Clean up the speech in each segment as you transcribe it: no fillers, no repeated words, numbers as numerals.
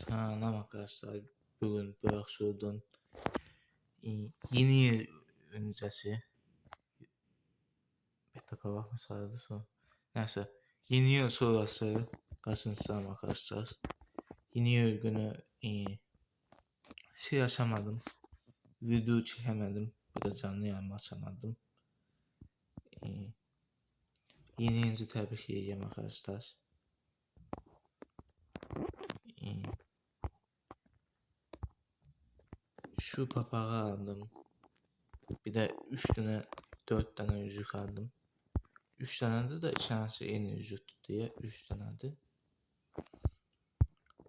Selam arkadaşlar. Bugün Bıraksur'dan yeni yıl öncesi Betaka bakma sağladı sonra. Neyse yeni yıl sonrası kasınsam arkadaşlar. Yeni yıl günü şey açamadım. Video çekemedim. Bir de canlı yayın açamadım. Yeni yılınızı tebrik edeyim arkadaşlar. Şu papağı aldım. Bir de 3 tane 4 tane yüzük aldım. 3 tane de şansı en yüzüktü diye 3 tane.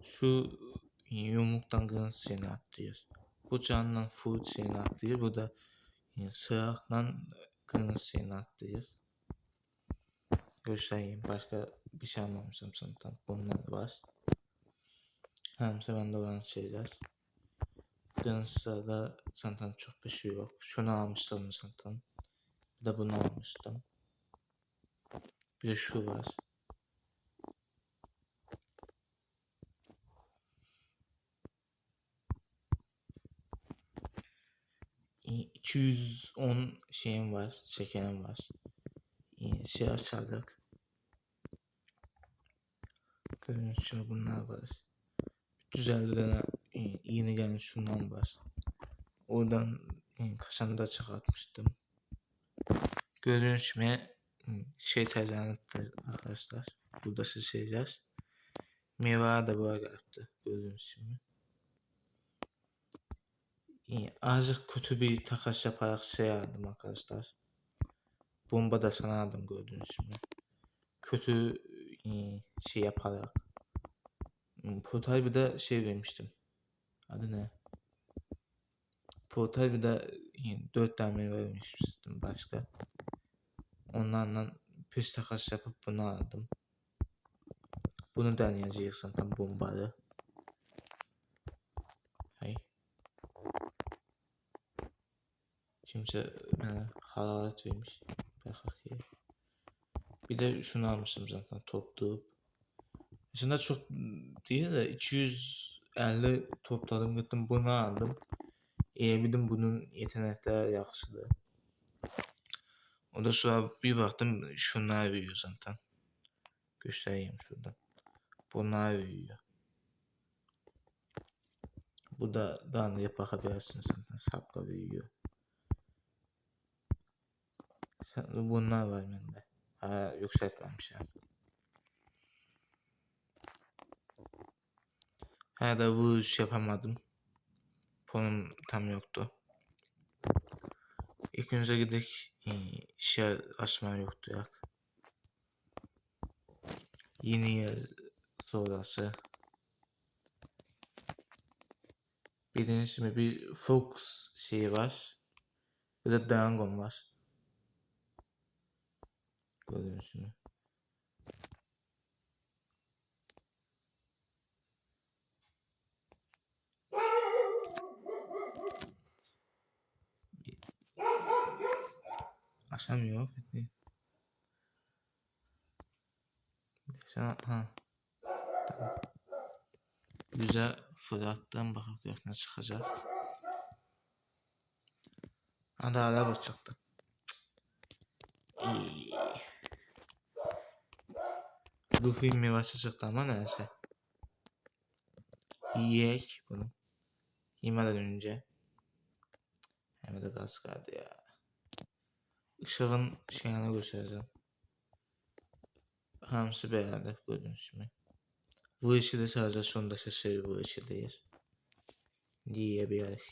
Şu yumruktan kırmızı şeyini atlıyor. Bu candan full şeyini atlıyor. Bu da sıraktan kırmızı şeyini atlıyor. Göstereyim. Başka bir şey almamışım sanırım. Bunlar var. Hemse bende olan şeyler. Kırmızıda sanırım çok bir şey yok. Şunu almıştım sanırım. Bir de bunu almıştım. Bir de şu var. $210 şeyim var, şekerim var. Şey açardık. Görün şimdi bunlar var. 350 tane yeni gelmiş şundan var. Oradan kaşanda çıkartmıştım. Gördüğünüz şimdi şey tercihlendi arkadaşlar. Burada siz şeyler. Meyve da böyle yaptı. Gördüğünüz şimdi. Azıcık kötü bir takas yaparak şey aldım arkadaşlar. Bomba da sana aldım gördüğünüz şimdi. Kötü şey yaparak. Portal bir de şey vermiştim. Adı ne? Portal bir de 4 tane vermiştim başka. Onlarla pis takas yapıp bunu aldım. Bunu deneyeceksin tam bombalı. Hey. Kimse bana hararet vermiş. Bir de şunu almıştım zaten toplayıp. Aslında çok değil de 250 topladım gittim bunu aldım. Bildim bunun yetenekleri yaxşıdır. O da sonra bir baktım şunlar veriyor zaten. Göstereyim şurada. Bunlar veriyor. Bu da daha ne bakabilirsin zaten. Sapka veriyor. Bunlar var bende. Ha, yükseltmemişim. Ha da vuruş yapamadım. Puanım tam yoktu. İlk önce gidik şey açma yoktu ya. Yeni yer sonrası. Birincisi bir Fox şeyi var. Bir de Dragon var. Gördüğünüz mü? Açamıyor. Ha. Tamam. Güzel fırlattan bakıp ne çıkacak. Hadi araba çıktı. Bu film meyvesi çıktı ama neyse. Yiyek bunu. Yemeden önce. Hem de gaz kaldı ya. Işığın şeyini göstereceğim. Hamsi beğendik gördüğünüz gibi. Bu işi de sadece sondaki şey bu işi değil. Yiyebiliriz.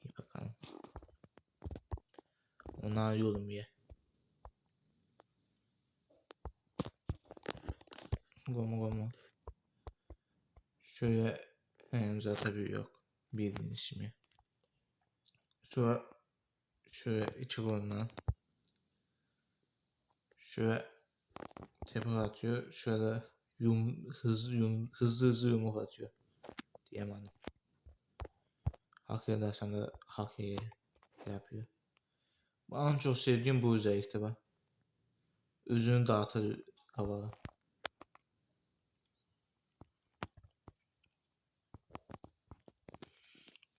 İyi bakalım. Onu arıyorum ye. Gomu. Şöyle zaten bir yok. Bildiğiniz gibi. Sonra şöyle içi bundan. Şöyle tepe atıyor. Şöyle hızlı yumruk atıyor. Diyemedim. Hak edersen de hak yapıyor. En çok sevdiğim bu özellikle bak. Özünü dağıtır havaya.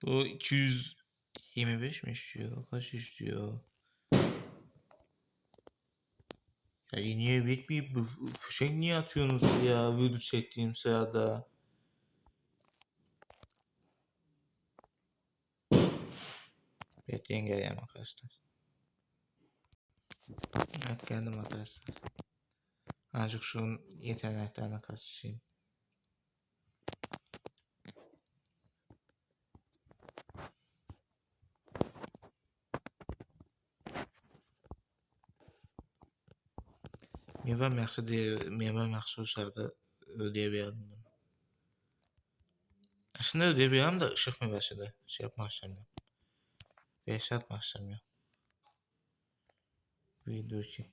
O 225 mi istiyor? Kaç istiyor? Ya niye bitmeyip bu fişek niye atıyorsunuz ya video çektiğim sırada? Bekleyin geleyim arkadaşlar. Evet geldim arkadaşlar. Azıcık şunun yeteneklerine kaçayım. Meyvem yaxşı değil, meyvem yaxşı olsaydı ödeyebilirdim bunu. Aslında ödeyebilirim de ışık meyvesidir. Şey yapmak istemiyorum. Beş atmak istemiyorum. Video için.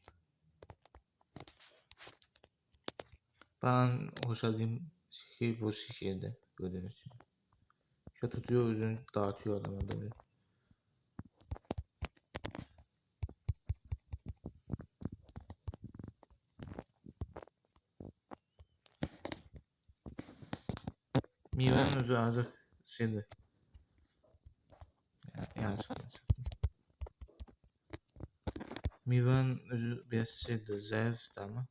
Ben hoşladığım şey bu şekilde gördüğünüz gibi. Şu tutuyor özünü dağıtıyor adama böyle. Meyvenin özü azıcık şeydir. Yani meyvenin özü biraz şeydir, zayıftır ama.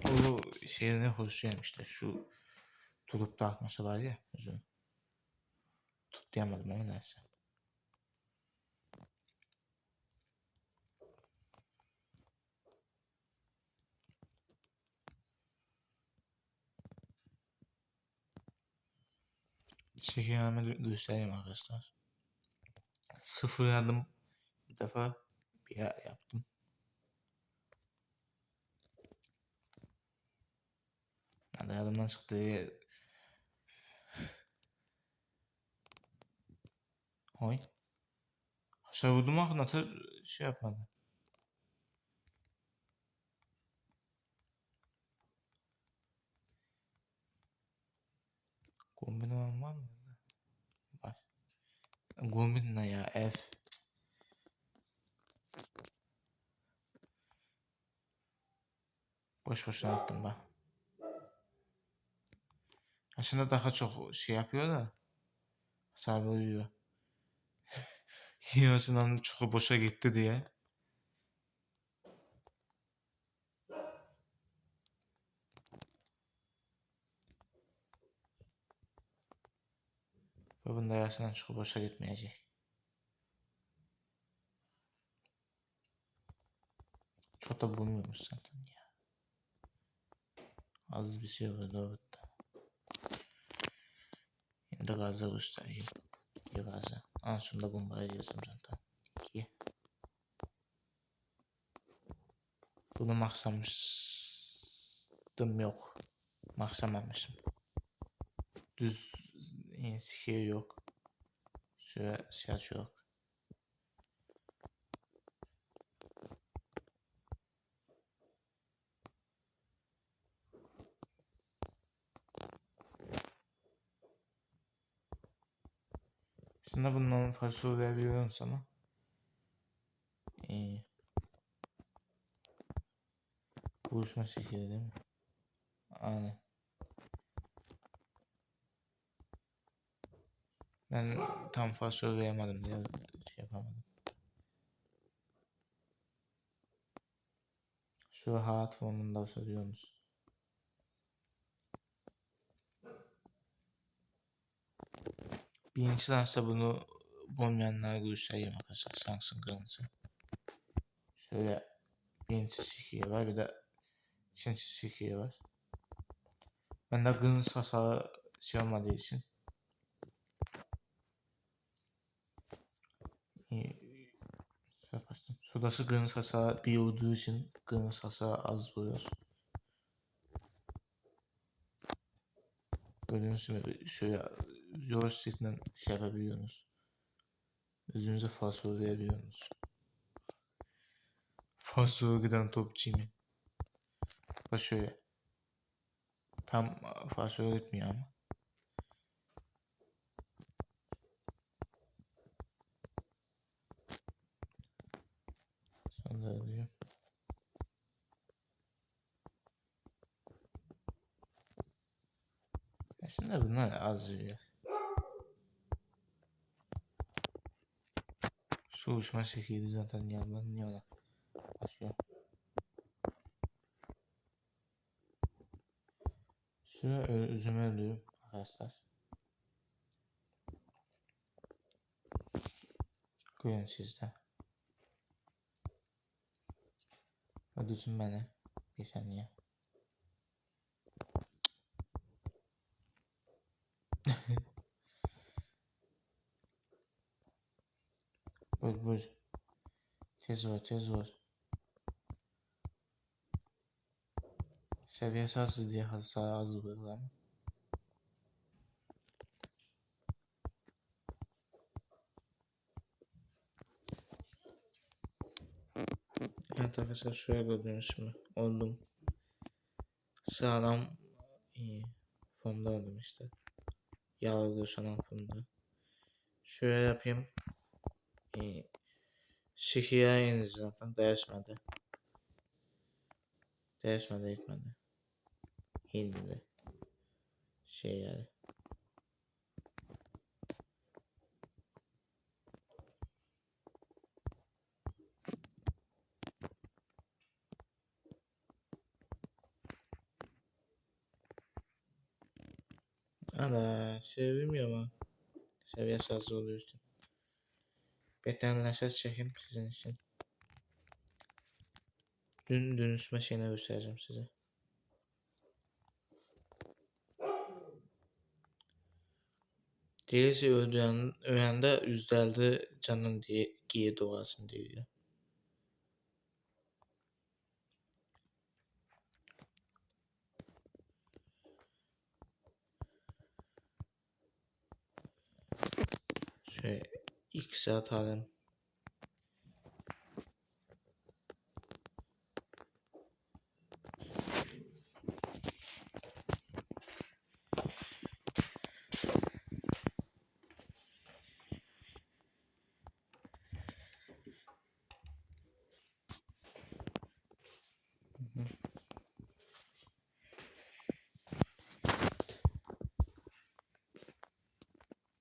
O şeyine hoşlayayım işte şu tutup dağıtması var ya özünü. Tutlayamadım ama neyse. Şekerimi göstereyim arkadaşlar. Sıfırladım bir defa bir yaptım. Yani yadımdan çıktı. Oy. Aşağı vurdum akınatı şey yapmadı. Kombin var mı? Var. Kombin ne ya? F. Boş boşuna attım bak. Aslında daha çok şey yapıyor da. Sahibi uyuyor. Yarısından çok boşa gitti diye. Ve bunda yarısından çok boşa gitmeyecek. Çok da bulmuyormuş zaten ya. Az bir şey var orada. Şimdi gaza göstereyim. Bir gaza. En sonunda bombayı yazdım zaten. 2. Bunu maksamıştım yok. Maksamamışım. Düz şey yok. Süre şart yok. Şimdi bundan fasulye verebiliyorum sana. Buluşma şekli değil mi? Aynen. Ben tam fasulye veremedim diye şey yapamadım. Şu hayat formunda soruyorsunuz. Birinci dansta bunu bulmayanlara göstereyim arkadaşlar. Samsung kırmızı. Şöyle birinci şekli var bir de ikinci şekli var. Ben de kırmızı hasarı şey olmadığı için Şurası kırmızı hasar bir olduğu için kırmızı hasar az vuruyor. Gördüğünüz gibi şöyle joystick'le şey yapabiliyorsunuz. Özünüze fasul verebiliyorsunuz. Fasul giden topçuyum. Bak şöyle. Tam fasul etmiyor ama. Sonra diyor. Aslında bunlar az yiyor. Şu uçma şekli zaten yanlanıyorlar. Başlıyor. Şunu üzüme ölüyorum arkadaşlar. Koyun sizde. Öldürsün beni. Bir saniye. Buyur. Tez var. Seviyesi az diye hasar az böyle ama. Evet arkadaşlar şöyle gördüğünüz şimdi oldum. Sağlam fonda oldum işte. Yağlı döşenen fonda. Şöyle yapayım. Şikiya indi zaten değişmedi. Etmedi. İndi de. Şey yani. Ana şey bilmiyorum ama. Seviyesi az olduğu için. Betenleşe çekeyim sizin için. Dün üstüme şeyine göstereceğim size. Birisi öğrende %50 canın diye giye doğasın diyor. Şöyle X'e atalım.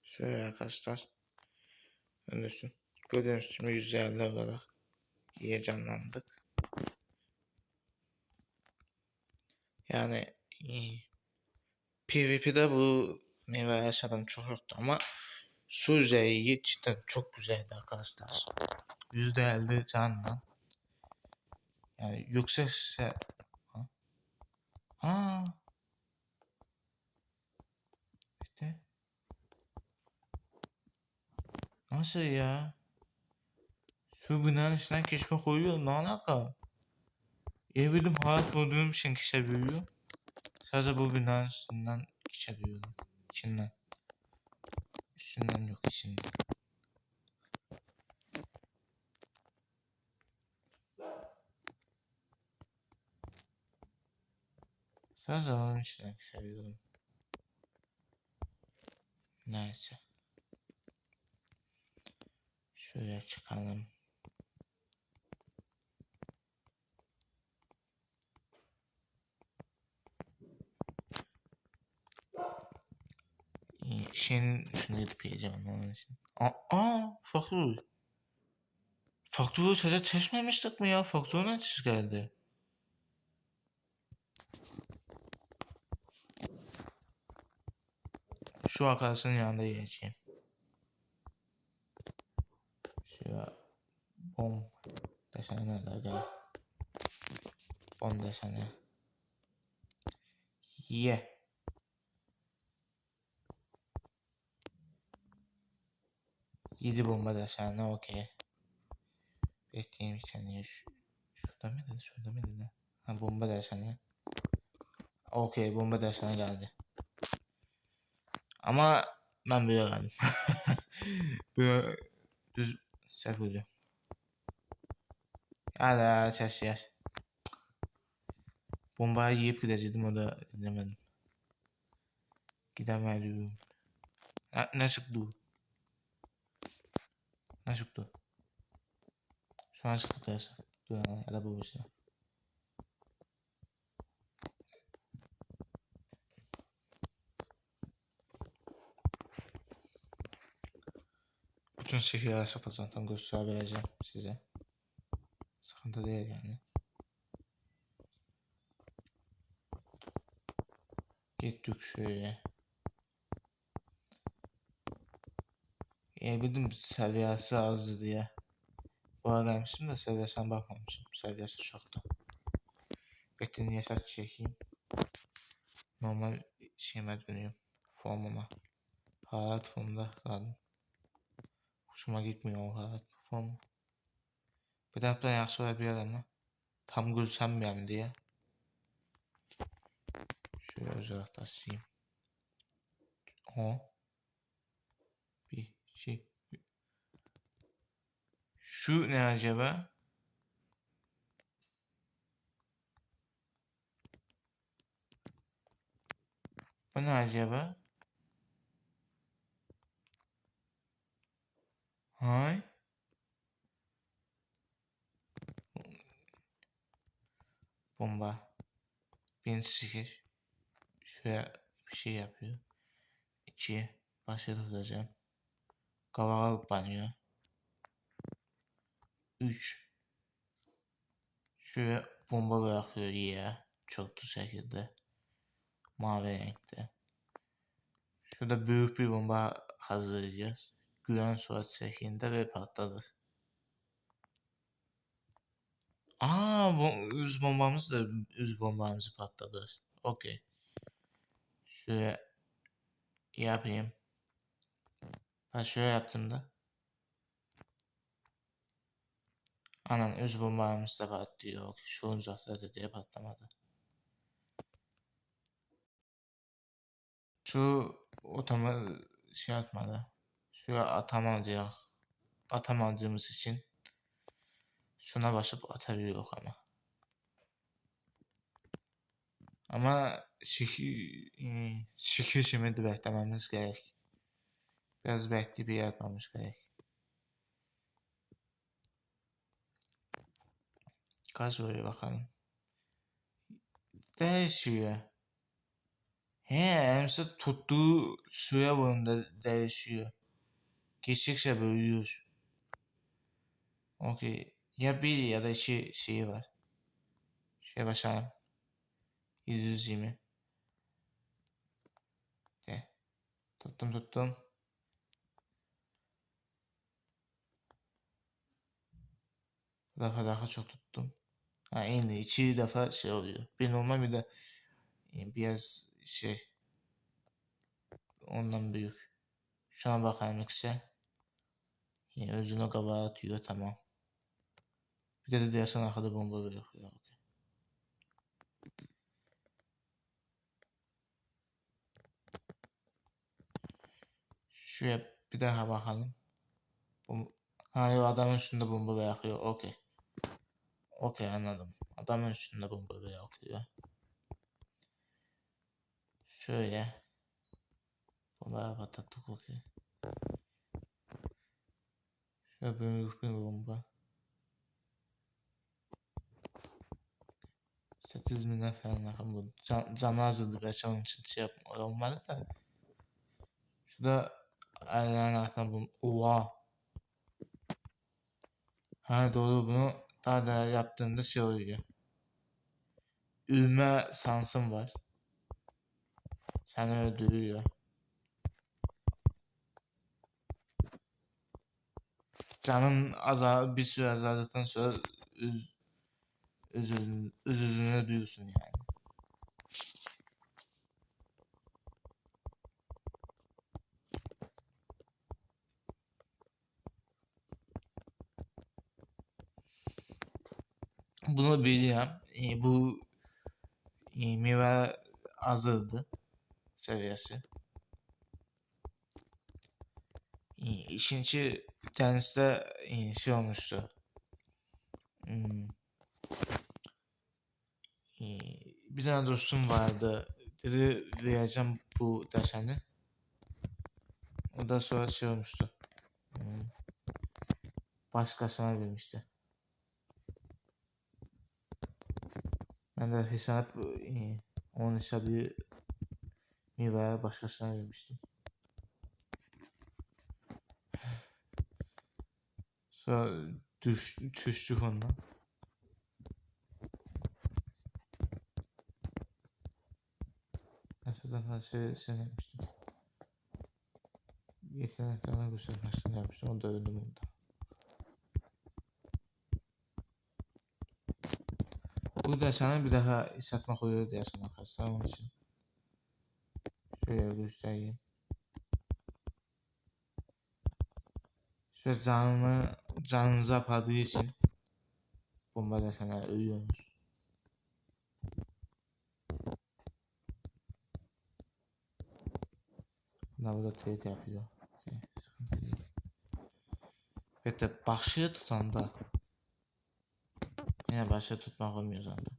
Şöyle arkadaşlar. Önürsün. Gördüğünüz gibi %50 olarak iyice canlandık. Yani PvP'de bu meyve yaşadım çok yoktu ama su yüzeyi cidden çok güzeldi arkadaşlar. %50 canla. Yani yüksek ha işte nasıl ya? Şu binanın içinden keşme koyuyor ne alaka? Bildim hayat olduğum için geçebiliyor. Sadece bu binanın üstünden geçebiliyorum. İçinden. Üstünden yok içinden. Sadece onun içinden geçebiliyorum. Neyse. Şöyle çıkalım. Şeyin üstüne gidip yiyeceğim onun için. Faktör. Faktörü size seçmemiştik mi ya? Faktör neticesi geldi. Şu arkadaşın yanında yiyeceğim. Şöyle bom desene nerede gel. Bom desene. Ye. Yedi bomba desene okey. Bekleyeyim için niye şurada mıydı? Ha bomba desene. Okey bomba desene geldi. Ama ben biliyorum. Böyle düz sef öldü. Hadi çeş. Bombayı yiyip gidecektim o da dinlemedim. Gidemedim. Ne çıktı? Ne çıktı? Şu an çıktı dersin. Dur ya da bu bir şey. bütün şekilleri satacağım, göstereceğim size. Sıkıntı değil yani. Gittik şöyle. Bildim seviyesi azdı diye. Buna gelmişim de seviyesine bakmamışım. Seviyesi çoktu. Etini yaşat çekeyim. Normal şeyime dönüyorum. Formuma. Hayalet formunda kaldım. Hoşuma gitmiyor o hayalet formu. Bir daha yaxşı ola bilər ama tam görsənməyəm diye. Şöyle uzaklaşayım. O. Bir şey. Şu ne acaba? Bu ne acaba? Hay. Bomba. Birinci sikir. Şöyle bir şey yapıyor. 2. Başa tutacağım. Kavağa banıyor. 3. Şöyle bomba bırakıyor ya. Çoktu şekilde. Mavi renkte. Şurada büyük bir bomba hazırlayacağız. Güven suat şeklinde ve patladı. Bu üz bombamızı patladı. Okey. Şöyle yapayım. Ben şöyle yaptığımda. Anan üz bombamız da patlıyor. Okey. Şu uzaklarda diye patlamadı. Şu otomu şey atmadı. Şu atamadığımız için şuna basıp atabiliyoruz ama. Ama şükür şimdi de beklememiz gerek. Biraz bekleyip bir yapmamız gerek. Kaç oluyor bakalım. Değişiyor. Hemsi tuttuğu suya boyunda değişiyor. Geçtikçe büyüyor. Okey. Ya bir ya da iki şeyi var. Şöyle başlayalım. 120. De. Tuttum. Bu defa daha çok tuttum. Aynı 2 defa şey oluyor. Bir normal bir de biraz şey ondan büyük. Şu an bakalım ikisi. Özüne kabağa atıyor, tamam. Bir de diyorsan arkada bomba bırakıyor. Okay. Şuraya bir daha bakalım. Yok, adamın üstünde bomba bırakıyor. Okey. Okey, anladım. Adamın üstünde bomba bırakıyor. Şöyle. Bomba patlattık, okey. Şöyle büyük bir bomba. 8.000'e falan yakın bu. Canı azaldı, belki onun için şey olmadı da. Şurada ellerin altına bomba. Oha. Doğru, bunu daha da yaptığında şey oluyor. Ülme sansın var. Seni öldürüyor. Canın bir süre azaldıktan sonra özürlüğüne duyuyorsun yani. Bunu biliyorum. Bu meyve azaldı seviyesi. İkinci tanesi de şey olmuştu. Bir tane dostum vardı. Dedi vereceğim bu deseni. O da sonra şey olmuştu. Başkasına vermişti. Ben de hesap onun hesabı meyveye başkasına vermiştim. Sonra düştük ondan. Aslında her şey yapmıştım. Yeteneklerine göstermesini yapmıştım. O da öldüm orada. Burada sana bir daha hissetmek oluyor diyorsun arkadaşlar. Onun için şöyle göstereyim. Şöyle canınızı apardığı için bomba da sana ölüyorsunuz. Bunlar burada trade yapıyor. Sıkıntı değil. Ve de başı tutanda yine başı tutmak olmuyor zaten.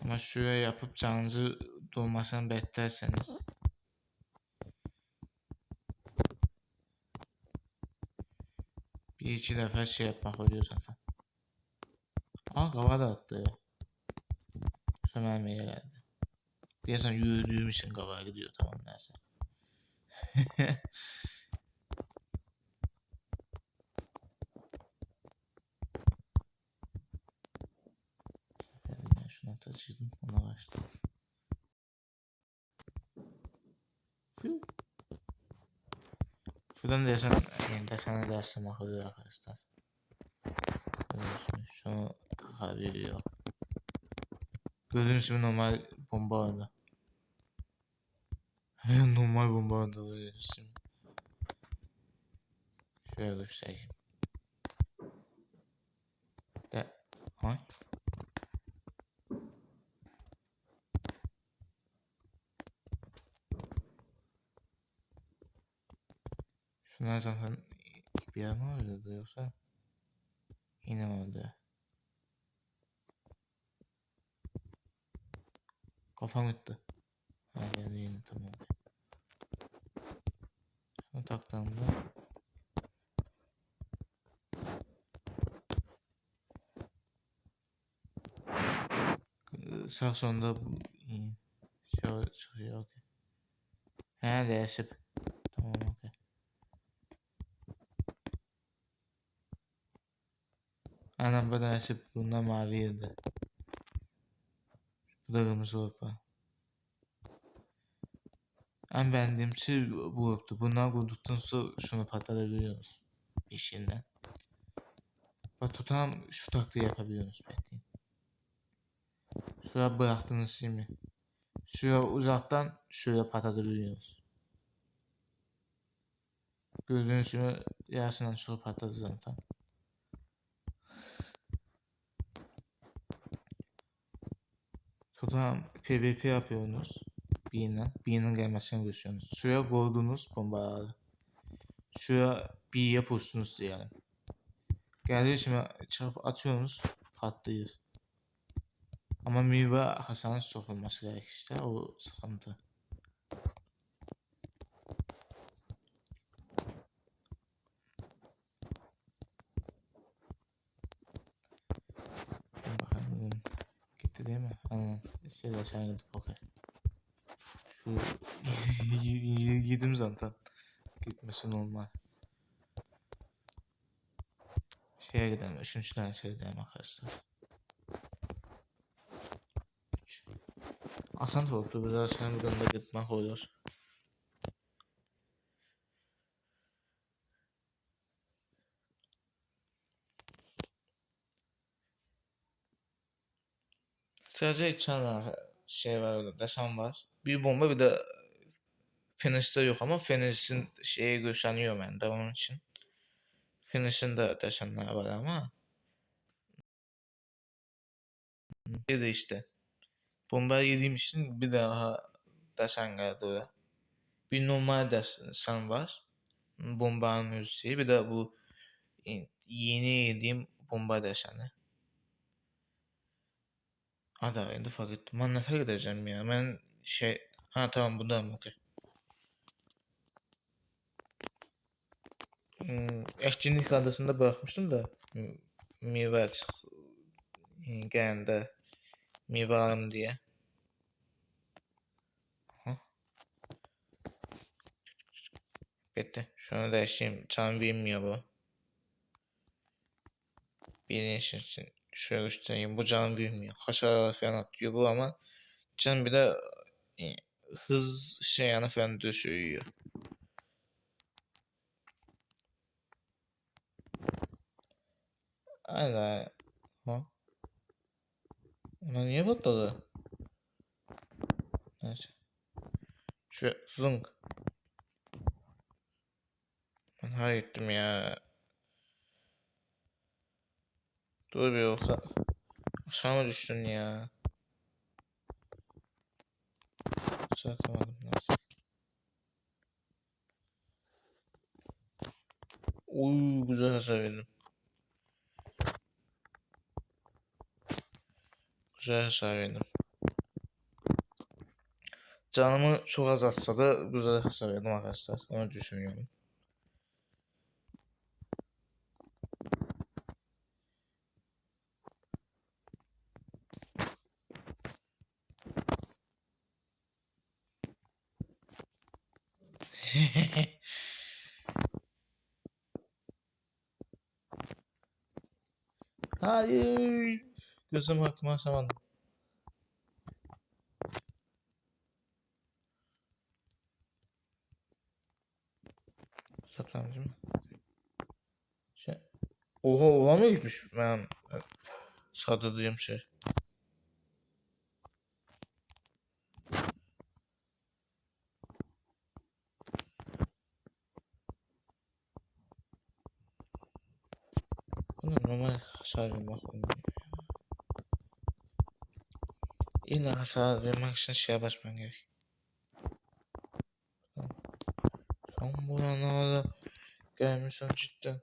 Ama şuraya yapıp canınızı dolmasını beklerseniz bir iki defa şey yapmak oluyor zaten. Aa kava da attı ya. Sömermeye geldi. Diyesen yürüdüğüm için kava gidiyor tamam neyse. Ben şuna taşıdım ona kaçtı. Şuradan desene dersim akılıyor arkadaşlar. Şimdi şunu takabiliyor. Gördüğünüz gibi normal bomba oyunu. Normal bomba oyunu görüyorsunuz şimdi. Şöyle göstereyim. De. Ha? Şunlar zaten bir yer mi oluyordu yoksa? Yine oldu. Kafam gitti. Ha geldi yine tamam. Şunu taktığımda sağ sonunda şey çıkıyor okey. He değişip. Tamam okey. Anam bu değişip bundan maviydi. Bu da kırmızı olup var. En beğendiğim şey bu yoktu. Bundan kurduktansa şunu patlatabiliyoruz. İşinden. Bak tutam şu taktiği yapabiliyorsunuz bekleyin. Şuraya bıraktığınız şimdi. Şuraya uzaktan şuraya patlatabiliyorsunuz. Gördüğünüz gibi yarısından sonra patladı zaten. Tutam PvP yapıyorsunuz. Birinin gelmesini gösteriyorsunuz. Şuraya koydunuz bombaları. Şuraya bir pustunuz diyelim. Geldiği şimdi çarpıp atıyorsunuz patlıyor. Ama meyve hasarın sokulması gerek işte o sıkıntı. Bakalım gitti değil mi? Aynen. Şöyle sen gidip bakar. Şu yedim zaten. Gitmesi normal. Şeye gidelim. Üçüncü tane şey gidelim arkadaşlar. 3. Asan oldu. Biraz sen buradan da gitmek olur. Sadece iki tane şey var orada. Desen var. Bir bomba bir de finish'te yok ama finish'in şeyi gösteriyor bende onun için. Finish'in de desenler var ama. Bir de işte. Bomba yediğim için bir daha desen geldi oraya. Bir normal desen var. Bombanın müziği. Bir de bu yeni yediğim bomba deseni. Hadi endi fark ettim. Ben nefer gideceğim ya. Ben şey... Ha tamam bu da mı? Okey. Etkinlik adasında bırakmıştım da meyve geldi meyve alım diye. Aha. Bitti. Şunu değiştireyim. Can bilmiyor bu. Birinci için şöyle göstereyim. Bu can bilmiyor. Hasar falan atıyor bu ama can bir de e, hız şeyini falan düşürüyor. Hala. Ha? Ona niye patladı? Neyse. Şu zınk. Ben her gittim ya. Dur bir yoksa. Aşağı mı düştün ya? Çakamadım nasıl? Uy güzel hasar verdim. Güzel hasar verdim. Canımı çok az atsa da güzel hasar verdim arkadaşlar. Onu düşünüyorum. Hayır. Gözüm hakkımı açamadım. Saplanmış mı? Şey. Oha oha mı gitmiş? Ben sadedeyim şey. Buna normal hasar vermek olmuyor. Yine hasar vermek için şeye basman gerek. Sen buna ne oldu? Gelmişsin cidden.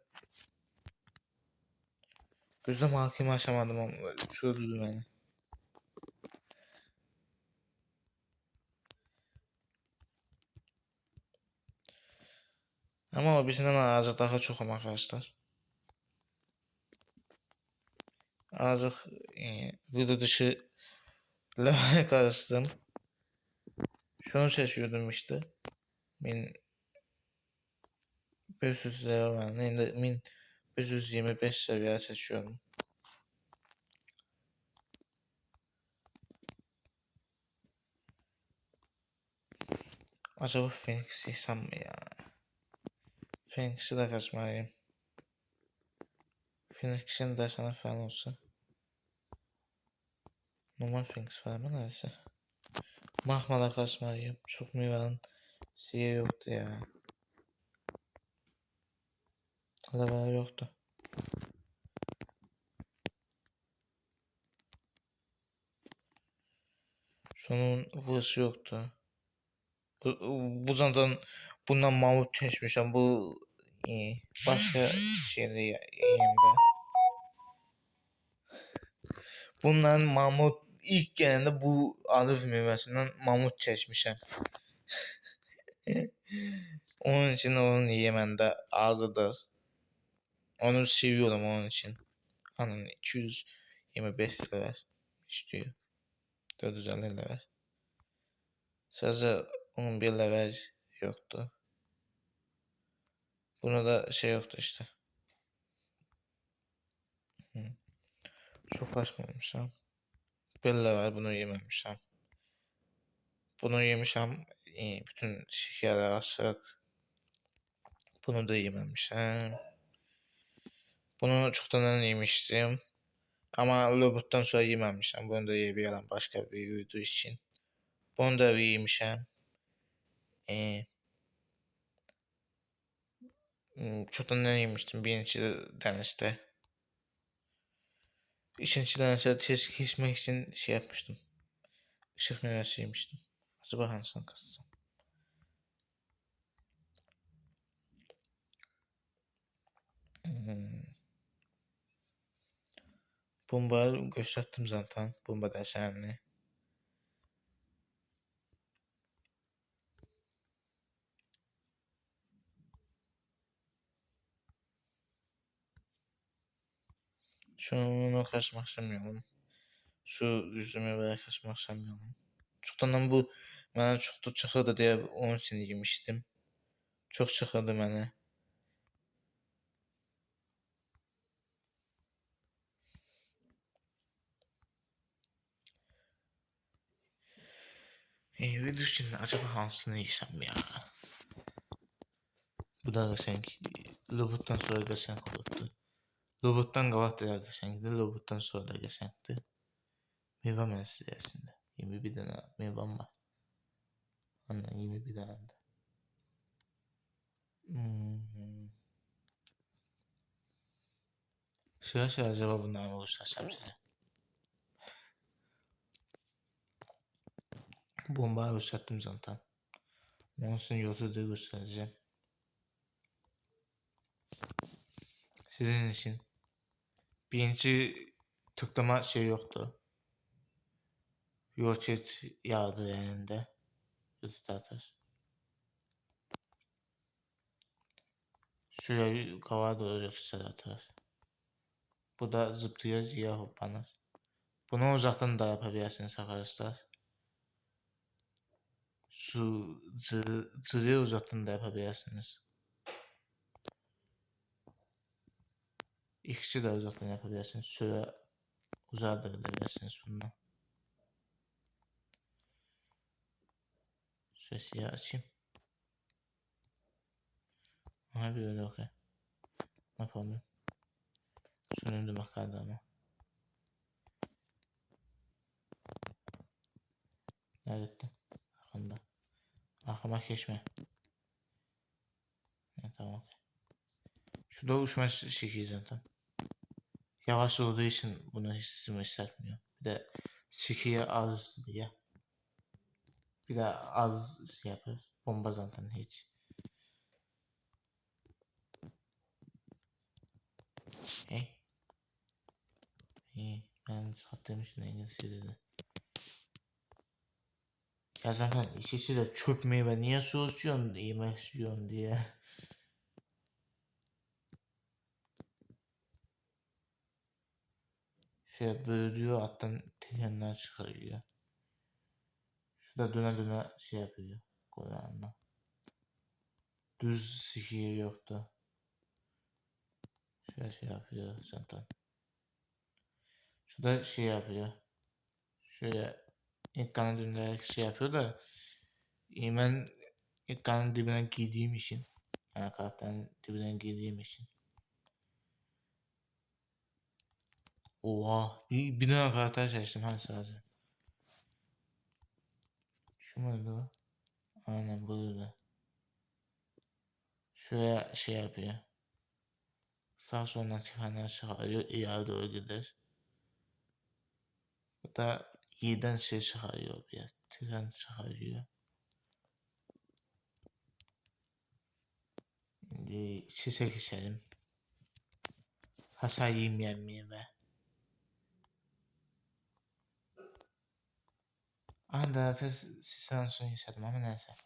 Gözüm hakimi aşamadım ama çözdü beni. Ama o bizden azıcık daha çok ama arkadaşlar. Azıcık video dışı level karıştım. Şunu seçiyordum işte. 1500 lira var. Neydi? 1525 seviye seçiyorum. Acaba Phoenix yıksam mı ya? Phoenix'i de kaçmalıyım. Phoenix'in de sana falan olsa. Normal Phoenix var mı neyse. Mahmada kaçmalıyım. Çok Mivan'ın siye yoktu ya. Level yoktu. Şunun vuruşu yoktu. Bu zaten bundan Mahmut çeşmişim. Bu başka şeyde yayında. Bundan Mahmut ilk gelende bu Arif meyvesinden Mahmut çeşmişim. Onun için onun Yemen'de ağrıdır. Onu seviyorum onun için. Anın 225 lira ver istiyor. 450 lira ver. Sadece onun bir lira yoktu. Buna da şey yoktu işte. Hı. Çok kaçmamışım. Bir lira var bunu yememişim. Bunu yemişim. Bütün şekerler açık. Bunu da yememişim. Bunu çoktan yemiştim. Ama Lobut'tan sonra yememişim. Bunu da yiyebilirim başka bir video için. Bunu da yemişim. Çoktan yemiştim birinci deneste. İkinci deneste test geçmek için şey yapmıştım. Işık meyvesi yemiştim. Acaba hangisini kastım? Bomba gösterdim zaten. Bomba desenli. Şunu kaçmak istemiyorum. Şu yüzümü böyle kaçmak istemiyorum. Çoktan bu bana çok da çıkırdı diye onun için yemiştim. Çok çıkırdı mənə. Bir düşün, acaba hansını yesem ya? Bu da qəşəng. Lobutdan sonra qəşəng olubdu. Lobutdan qabaq da qəşəngdir, lobutdan sonra da qəşəngdir. Meyvə məsələsində 21 dənə meyvəm var. Anla 21 dənədir. Sıra acaba bunları göstersem size. Bombayı gösterdim zaten. Onun için YouTube'da göstereceğim. Sizin için. Birinci tıklama şey yoktu. Yorçet yağdı elinde. YouTube atar. Şuraya kava doğru göster atar. Bu da zıplıyor, ziya hoppanır. Bunu uzaktan da yapabilirsiniz arkadaşlar. Şu cırı uzaktan da yapabilirsiniz. İkisi de uzaktan yapabilirsiniz. Süre uzağa da edebilirsiniz bundan. Sesi açayım. Aha böyle okey. Ne problem. Sonunda makarna ama. Nerede? Arkanda. Arkama geçme. Evet, tamam okey. Şurada uçma şekli zaten. Yavaş olduğu için bunu hissimi hissetmiyor. Bir de şekiye az diye. Bir de az şey yapıyor. Bomba zaten hiç. Hey. Hey. Ben sattığım için İngilizce dedi. Ya zaten ikisi de çöp meyve. Niye soğutuyorsun yemek istiyorsun diye. Şey böğürüyor alttan tekenler çıkarıyor. Şurada döne döne şey yapıyor. Koyanla. Düz şiir yoktu. Şöyle şey yapıyor zaten. Şurada şey yapıyor. Şöyle ekranın dibine şey yapıyor da ben ekranın dibine giydiğim için, yani karakterin dibine giydiğim için. Oha, bir tane karakter seçtim hani sadece. Şu muydu o? Aynen buydu. Şuraya şey yapıyor. Sağ soldan çıkanlar çıkarıyor, ileri doğru gider. Bu da iyiden şey çıkarıyor bir yer. Tren çıkarıyor. Şimdi çiçek içelim. Hasar yemeyen meyve. Anda sizden sonra yaşadım ama neyse.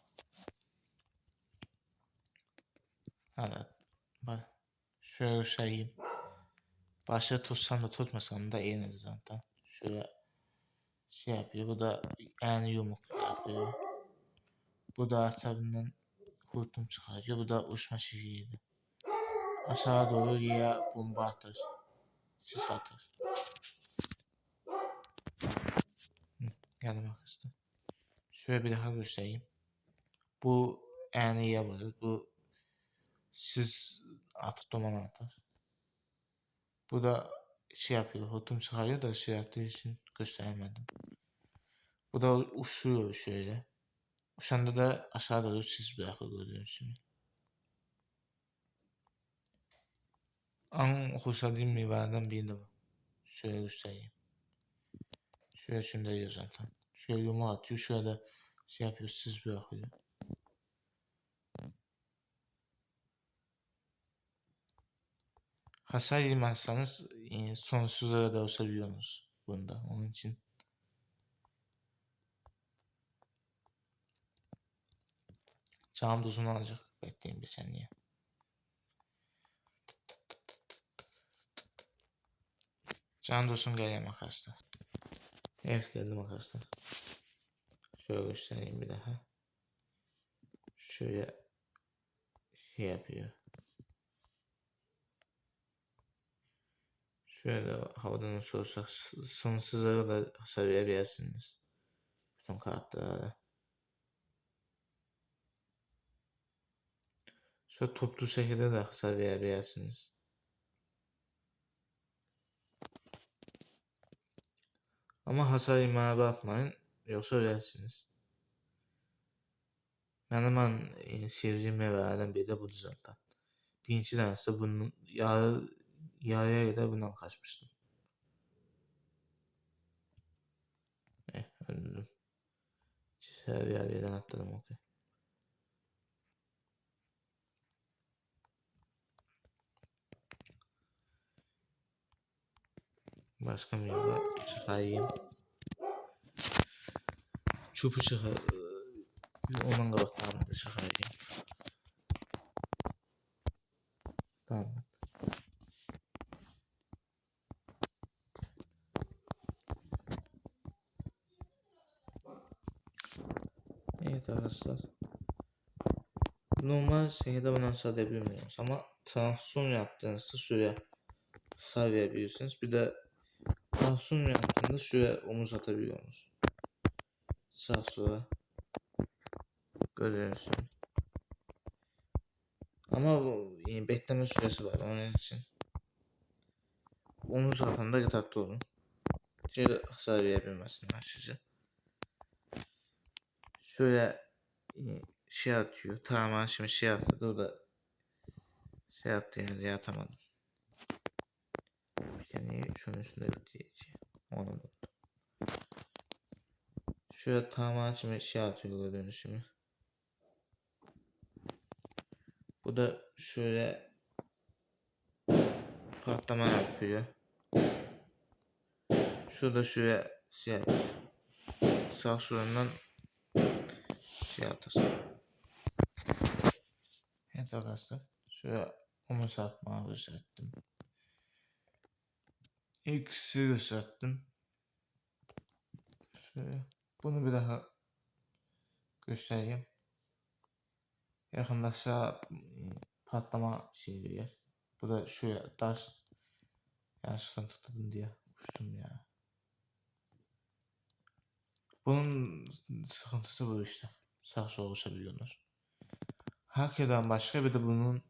Hadi bak. Şöyle sayayım. Başta tutsam da tutmasam da yenidir zaten. Şöyle şey yapıyor. Bu da yani yumuk yapıyor. Bu da artabından kurtum çıkarıyor. Bu da uçma şişiydi. Aşağı doğru ya bomba atar. Sis atar. Geldim arkadaşlar. Şöyle bir daha göstereyim. Bu yani yapılır. Bu siz atıp duman atar. Bu da şey yapıyor. Hortum çıkarıyor da şey yaptığı için gösteremedim. Bu da uçuyor şöyle. Uçanda da aşağı doğru çiz bırakıyor gördüğünüz gibi. En hoşladığım meyvelerden biri de bu. Şöyle göstereyim. Şöyle çöndürüyor zaten. Şöyle yumruğu atıyor. Şöyle şey yapıyor. Çiz bırakıyor. Hasar yemezseniz sonsuza kadar olsa biliyorsunuz bunda. Onun için canım dozunu alacak. Bekleyin bir saniye. Canım dozunu geleyim arkadaşlar. Evet geldim arkadaşlar. Şöyle göstereyim bir daha. Şöyle şey yapıyor. Şöyle havadan sorsak sonsuzlara da hasar verebilirsiniz. Bütün kartlara. Şöyle toplu şekilde de hasar verebilirsiniz. Ama hasar imana bakmayın. Yoksa ölersiniz. Benim sevdiğim meyvelerden biri de budur zaten. Birinci tanesi bunun yarıya kadar bundan kaçmıştım. Öldüm. Seviyeden atladım okey. Başka meyve çıkarayım. Çupu çıkar. Onun kabaklarını da çıkarayım. Tamam. Evet arkadaşlar. Normal şekilde bundan sonra bilmiyoruz ama transform yaptığınızda şuraya sağ verebiliyorsunuz. Bir de transform yaptığında şuraya omuz atabiliyorsunuz. Sağ sola görüyorsunuz. Ama bekleme süresi var onun için. Omuz atanda yatakta olun. Ki hasar verebilmesin aşıcı. Şöyle şey atıyor. Tamam şimdi şey atladı o da şey yaptı yani yatamadım. Yani şunun üstünde yükleyeceğim. Onu unuttum. Şöyle tamam şimdi şey atıyor gördüğünüz şimdi. Bu da şöyle patlama yapıyor. Şurada şöyle şey yapıyor. Sağ solundan şey atar. Evet arkadaşlar. Şöyle omuz atmaya gösterdim. İkisi gösterdim. Şöyle bunu bir daha göstereyim. Yakınlaşsa patlama şeyi bir yer. Bu da şuraya taş yanlışlıkla tıkladım diye uçtum ya. Bunun sıkıntısı bu işte. Sağ sol uçabiliyorlar. Hakikaten başka bir de bunun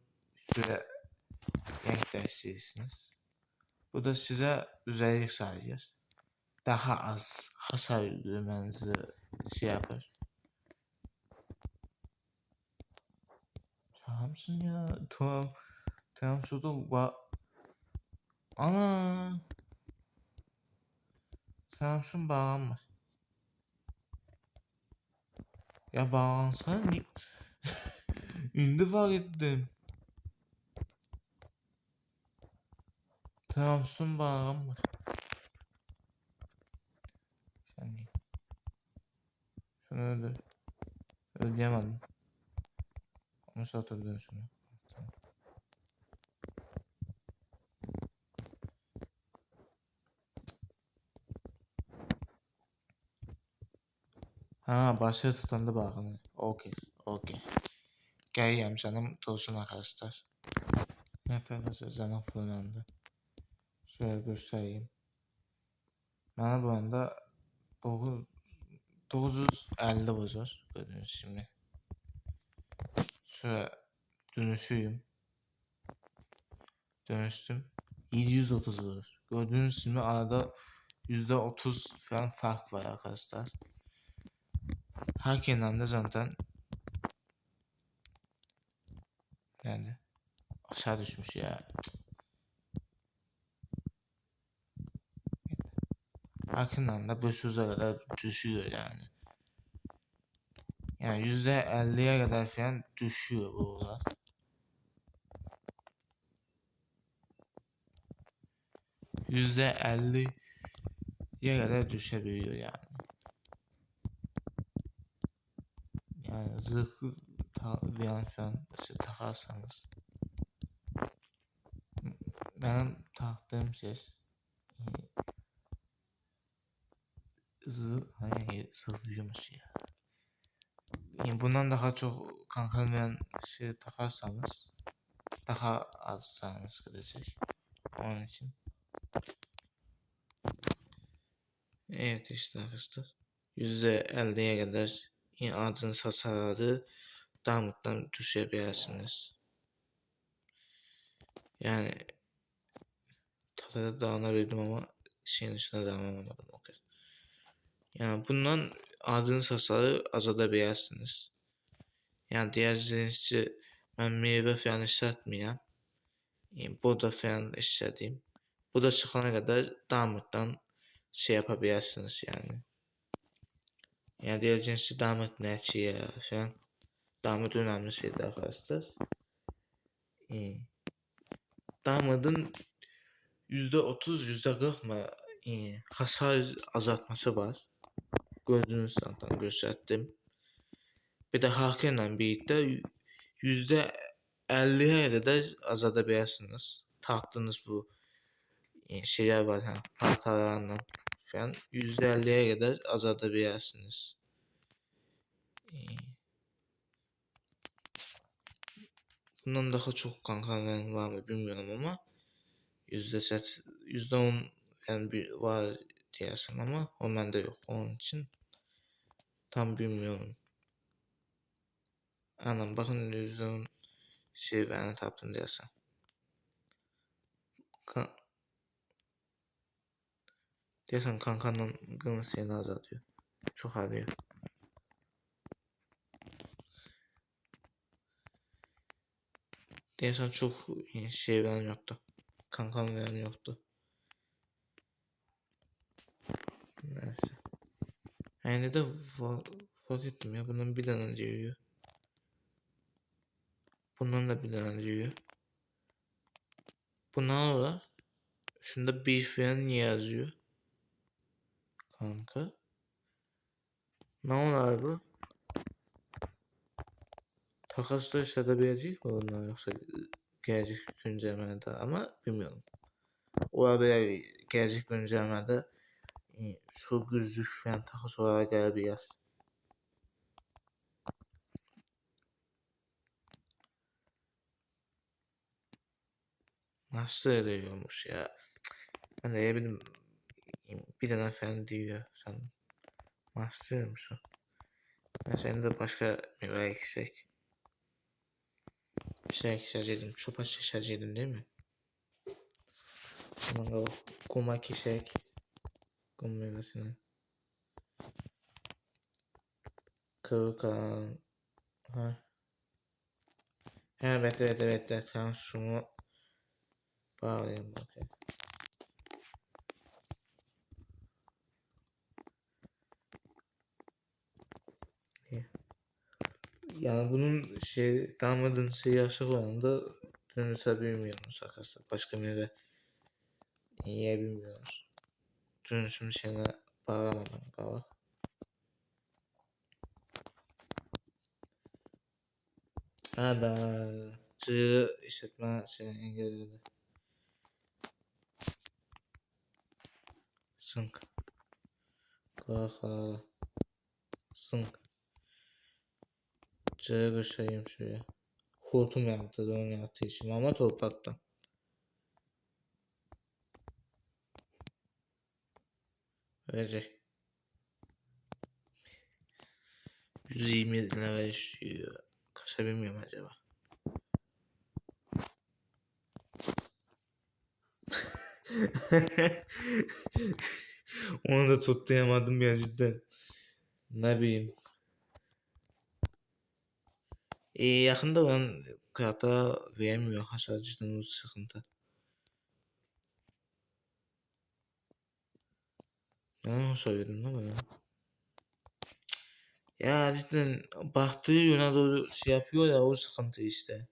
şöyle renk değiştirirsiniz. Bu da size özellik sağlayır. Daha az hasar görmenizi şey yapar. Tamamsın ya. Tamam. Tamam suda ana. Samsung bağlanmaz. Ya bağlansana ni? İndi fark ettim. Samsung bağlanmaz. Sen niye? Şunu öldür. Öldüremedim. Onu satırdım şunu. Tamam. Ha başa tutandı bağlanır. Okey. Okey. Geleyim canım dursun arkadaşlar. Evet arkadaşlar canım fırlandı. Şöyle göstereyim. Bana bu anda 950 var. Gördüğünüz şimdi. Şöyle dönüşüyüm. Dönüştüm. 730 var. Gördüğünüz şimdi arada %30 falan fark var arkadaşlar. Her kenarında zaten yani aşağı düşmüş ya. Her kenarında 500'e kadar düşüyor yani. Yani %50'ye kadar falan düşüyor bu olay. %50'ye kadar düşebiliyor yani. Yani zırh falan takarsanız. Benim taktığım şey zırh büyümüş ya. Yani bundan daha çok kankalmayan şey takarsanız daha az sağınız gidecek. Onun için. Evet işte arkadaşlar. %50'ye kadar ağacınız hasarı damıktan düşebilirsiniz. Yani tatada dağınabildim ama şeyin üstüne dağılamadım o kadar. Yani bundan ağacınız hasarı azaltabilirsiniz. Yani diyeceğiniz ki ben meyve falan işletmeyeyim. Burada falan işlediğim. Bu da çıkana kadar damıktan şey yapabilirsiniz yani. Yani diyeceğiniz ki damık ne ya falan. Damık önemli şeydir arkadaşlar. Damıdın %30, %40 mı hasar azaltması var. Gördüğünüz zaten gösterdim. Bir de hakkıyla birlikte %50'ye kadar azaltabilirsiniz. Taktığınız bu şeyler var ha, hatalarla falan %50'ye kadar azaltabilirsiniz. Bundan daha çok kankaların var mı bilmiyorum ama %10 yani bir var diyorsun ama o bende yok. Onun için tam bilmiyorum. Anam bakın %10 şey ben taptım diyorsan. Diyorsan kankanın gını seni azaltıyor. Çok arıyor. Diyorsan çok şey ben yoktu. Kankan veren yoktu. Neyse. Yani de fark ettim ya. Bunun bir tane diyor. Bundan da bir tane diyor. Bu ne olur? Şunda beef falan niye yazıyor? Kanka. Ne olur bu? Takasla hissedebilecek mi bunlar yoksa gelecek güncellemede ama bilmiyorum. Olabilir gelecek güncellemede şu güzlük falan takas olarak gelebilir. Nasıl ediyormuş ya? Ben de ne bileyim bir tane falan diyor. Sen nasıl musun? Ben senin de başka meyve ekşek. Şey ekşecektim. Çöp şişecektim değil mi? Ondan kuma kişek. Kum meyvesini. Kıvırkan. Ha. Evet. Tamam şunu bağlayayım bakayım. Yani bunun şey damadın şeyi aşık olan da dönüşe bilmiyoruz arkadaşlar. Başka meyve yiyebilmiyoruz. Dönüşüm şeyine bağlamadan kala. Hadi çığ işletme şeyini engelledi. Sınk. Kala. Sınk. Çığ göstereyim şöyle. Hortum yaptı da onu yaptığı için ama topraktan. Verecek. 120 lira istiyor. Kaçabiliyor mu acaba? Onu da tutlayamadım ya cidden. Ne bileyim. Yakında ben kağıtta vermiyor. Hasar cidden sıkıntı. Ne söyledim lan bana? Ya cidden baktığı yöne doğru şey yapıyor ya o sıkıntı işte.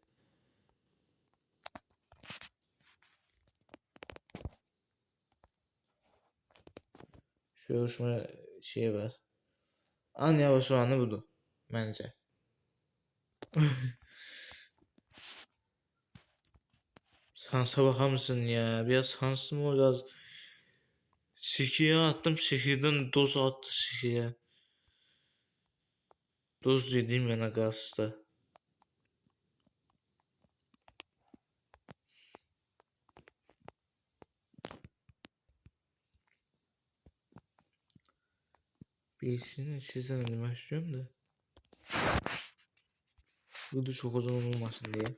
Şu hoşuma şey var. An yavaş olanı budur. Bence. Şansa bakar mısın ya? Biraz şansım o biraz. Sikiye attım. Sikiden doz attı sikiye. Doz yediğim yana gazda. Birisini çizene demek istiyorum da. Bu da çok uzun olmasın diye.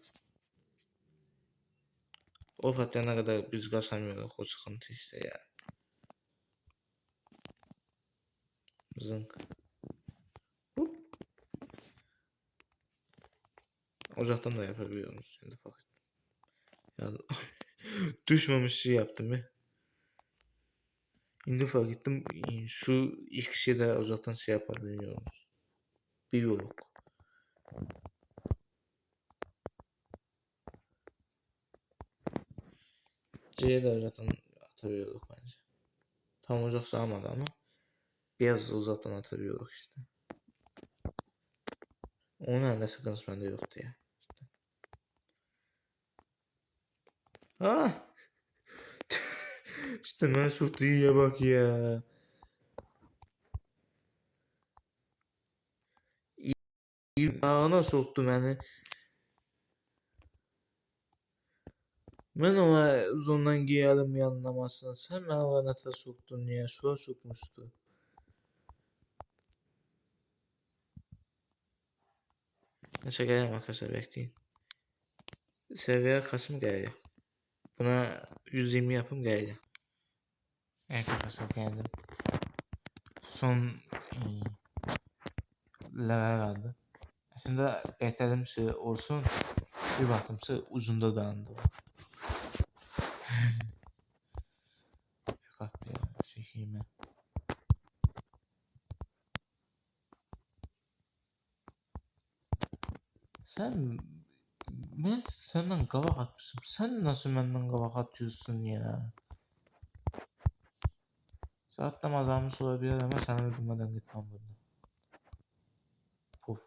O patlayana kadar biz kasamıyoruz. O sıkıntı işte ya. Zınk. Hop. Uzaktan da yapabiliyoruz. Şimdi fakat. Ya, düşmemiş şey yaptım ya. Şimdi fark ettim. Şu iki şey de uzaktan şey yapabiliyoruz. Bir yoluk. C'ye de uzaktan atabiliyoruz bence. Tam uzak sağmadı ama. Biraz uzaktan atabiliyoruz işte. Onun da sıkıntısı bende yoktu ya. Ah! İşte ben sürtüye bak ya. Ağına soktu beni. Ben ona uzundan giyelim yanlamasın. Sen beni ona nata soktun ya. Şuna sokmuştu. Neyse geleyim arkadaşlar bekleyin. Seviye kasım geliyor. Buna 120 yapım geliyor. Evet arkadaşlar geldim. Son level kaldı. Aslında ekledim şey olsun. Bir baktımsa uzunda dayandı. Fakat ya şişime. Sen ben senden kavak atmışım. Sen nasıl benden kavak atıyorsun ya? Saatten azalmış olabilir ama sana öldürmeden gitmem buradan. Puf.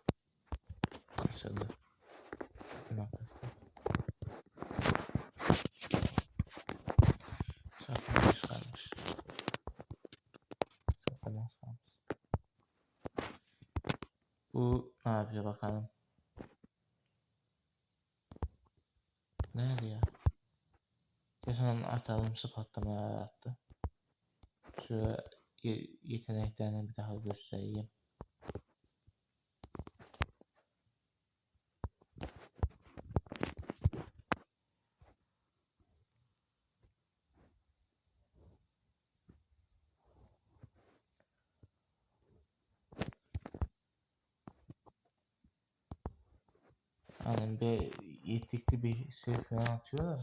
Açıldı. Bakın arkadaşlar. Saatten geç kalmış. Saatten az kalmış. Bu ne yapıyor bakalım. Nerede ya? Geçen atalımsı patlamaya yarattı. Şöyle yeteneklerini bir daha göstereyim. Yani bir yetikli bir şey falan atıyor da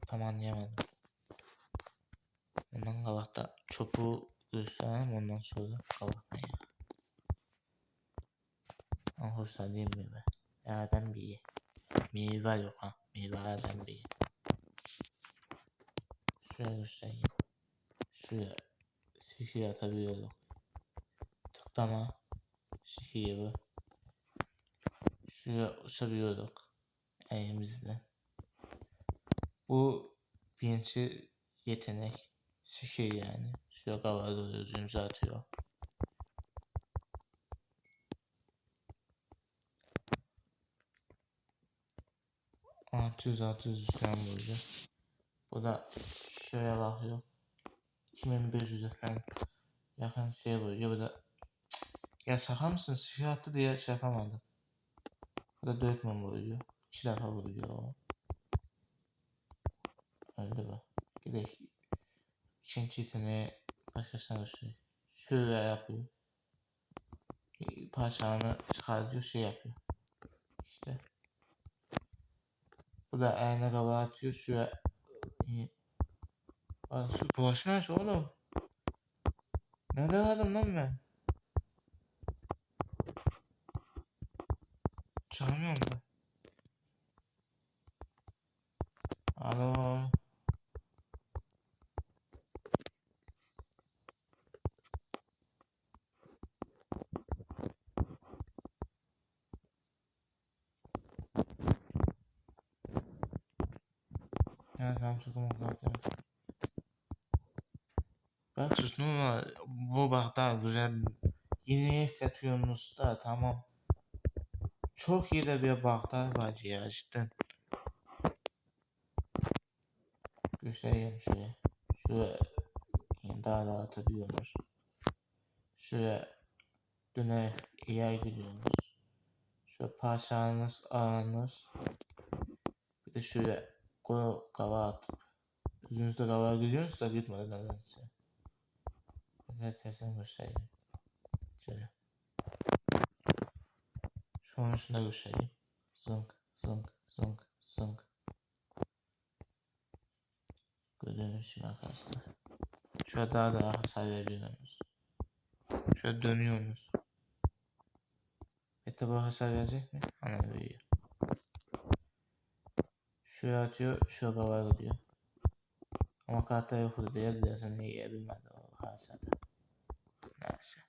tam anlayamadım. Ondan kavakta çopu gösterelim ondan sonra kavaktan ya. Ama hoşlar değil meyve. Yerden bir ye. Meyve yok ha. Meyve yerden bir ye. Şöyle göstereyim. Şuraya şişeyi atabiliyorum. Tıklama. Şişeyi bu. Şuraya uçabiliyorduk. Elimizle. Bu birinci yetenek. Şişe yani. Şuraya kavarda özümüzü atıyor. Altı yüz falan vurdu. Bu da şuraya bakıyor. 2500'e falan yakın şey vuruyor. Bu da ya şaka mısın? Şişe attı diye şey yapamadım. Bu da 4 mum vuruyor. 2 defa vuruyor o. Öldü bu. Gidelim. İkinci yeteneği başkasına gösteriyor. Şöyle yapıyor. Parçalarını çıkartıyor şey yapıyor. İşte. Bu da eline kabağı atıyor. Şuraya. Şu bulaşma aç oğlum. Nerede kaldım lan ben? Çıkamıyorum da. Alo. Evet tamam çıktım oklarken. Bak sus ne var? Bu bak daha güzel. Yine eklatıyorsunuz da tamam. Çok iyi de bir baktar var ya cidden. Göstereyim şuraya. Şuraya daha da atabiliyoruz. Şuraya Düne yer gidiyorsunuz. Şöyle parçalarınız aranır. Bir de şöyle kava atıp yüzünüzde kava gidiyorsunuz da gitmedi nedense. Evet, teslim göstereyim. Şöyle. Şu an şuna göstereyim. Zınk, zınk, zınk, zınk. Gördüğünüz gibi arkadaşlar. Şöyle daha hasar verebiliyorsunuz. Şöyle dönüyorsunuz. Tabi hasar verecek mi? Ana veriyor. Şuraya atıyor, şuraya kavga gidiyor. Ama kartta yoktu diye dersen niye bilmedi o hasarda. Neyse.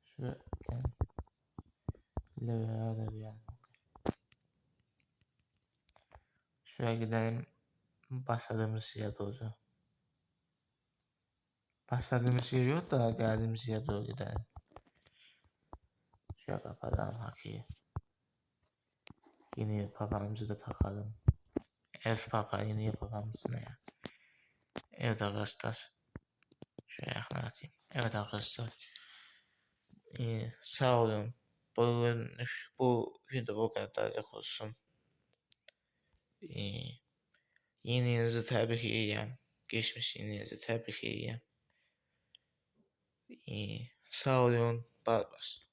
Şuraya levelerde bir yer. Şuraya gidelim. Başladığımız yere doğru. Başladığımız yer yok da geldiğimiz yere doğru gidelim. Şuraya kapatalım hakiyi. Yeni papağanımızı da takalım. Elf papa yeni papağanımızı ne ya? Evet arkadaşlar. Şöyle yakınlatayım. Evet arkadaşlar. Sağ olun. Bu video bu kadar olsun. Yeni yılınızı tebrik edeyim. Geçmiş yılınızı tebrik edeyim. Sağ olun. Bay bay.